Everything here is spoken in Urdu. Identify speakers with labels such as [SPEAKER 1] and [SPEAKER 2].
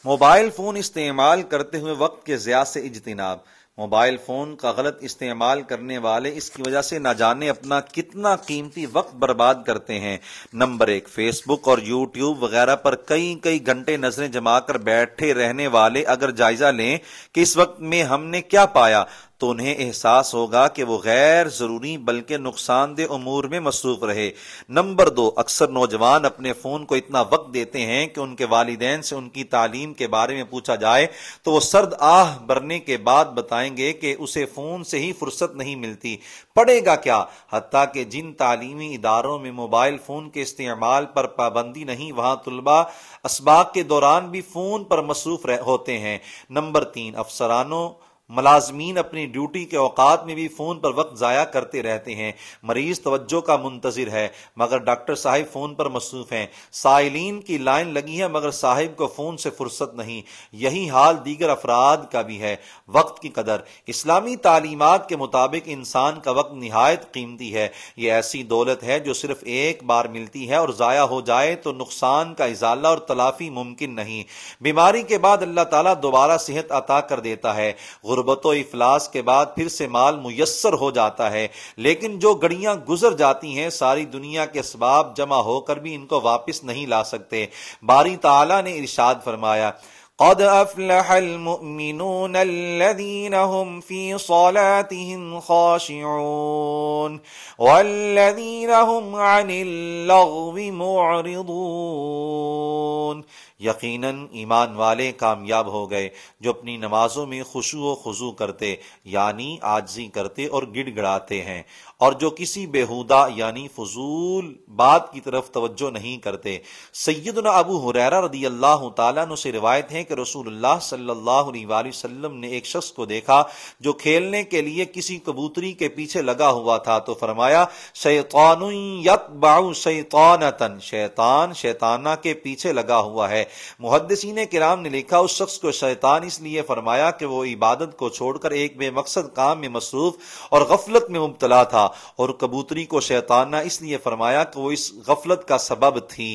[SPEAKER 1] موبائل فون استعمال کرتے ہوئے وقت کے ضیاع سے اجتناب۔ موبائل فون کا غلط استعمال کرنے والے اس کی وجہ سے نہ جانے اپنا کتنا قیمتی وقت برباد کرتے ہیں۔ نمبر 1، فیس بک اور یوٹیوب وغیرہ پر کئی گھنٹے نظریں جما کر بیٹھے رہنے والے اگر جائزہ لیں کہ اس وقت میں ہم نے کیا پایا تو انہیں احساس ہوگا کہ وہ غیر ضروری بلکہ نقصان دہ امور میں مصروف رہے۔ نمبر 2، اکثر نوجوان اپنے فون کو اتنا وقت دیتے ہیں کہ ان کے والدین سے ان کی تعلیم کے بارے میں پوچھا جائے تو وہ سرد آہ بھرنے کے بعد بتائیں گے کہ اسے فون سے ہی فرصت نہیں ملتی، پڑھے گا کیا؟ حتیٰ کہ جن تعلیمی اداروں میں موبائل فون کے استعمال پر پابندی نہیں وہاں طلباء اسباق کے دوران بھی فون پر مصروف ہوتے ہیں۔ نمبر 3، افسرانوں ملازمین اپنی ڈیوٹی کے اوقات میں بھی فون پر وقت ضائع کرتے رہتے ہیں۔ مریض توجہ کا منتظر ہے مگر ڈاکٹر صاحب فون پر مصروف ہیں، سائلین کی لائن لگی ہے مگر صاحب کو فون سے فرصت نہیں۔ یہی حال دیگر افراد کا بھی ہے۔ وقت کی قدر، اسلامی تعلیمات کے مطابق انسان کا وقت نہایت قیمتی ہے۔ یہ ایسی دولت ہے جو صرف ایک بار ملتی ہے اور ضائع ہو جائے تو نقصان کا ازالہ اور تلافی ممکن نہیں۔ بیماری کے بعد اللہ تعالیٰ دوبارہ صحت عطا کر دیتا ہے، غربت و افلاس کے بعد پھر سے مال میسر ہو جاتا ہے، لیکن جو گھڑیاں گزر جاتی ہیں ساری دنیا کے اسباب جمع ہو کر بھی ان کو واپس نہیں لا سکتے۔ باری تعالیٰ نے ارشاد فرمایا، قد افلح المؤمنون الذين هم في صلاتهم خاشعون والذين هم عن اللغو معرضون۔ یقیناً ایمان والے کامیاب ہو گئے جو اپنی نمازوں میں خشوع و خضوع کرتے یعنی عاجزی کرتے اور گڑ گڑاتے ہیں، اور جو کسی بیہودہ یعنی فضول بات کی طرف توجہ نہیں کرتے۔ سیدنا ابو ہریرہ رضی اللہ تعالیٰ عنہ سے روایت ہے کہ رسول اللہ صلی اللہ علیہ وآلہ وسلم نے ایک شخص کو دیکھا جو کھیلنے کے لیے کسی کبوتری کے پیچھے لگا ہوا تھا تو فرمایا، شیطان یتبع شیطانۃ، شیطان شیطانہ کے پیچھے لگا ہوا ہے۔ محدثین کرام نے لکھا اس شخص کو شیطان اس لیے فرمایا کہ وہ عبادت کو چھوڑ کر ایک بے مقصد کام میں مصروف اور غفلت میں مبتلا تھا، اور کبوتری کو شیطانہ اس لیے فرمایا کہ وہ اس غفلت کا سبب تھی۔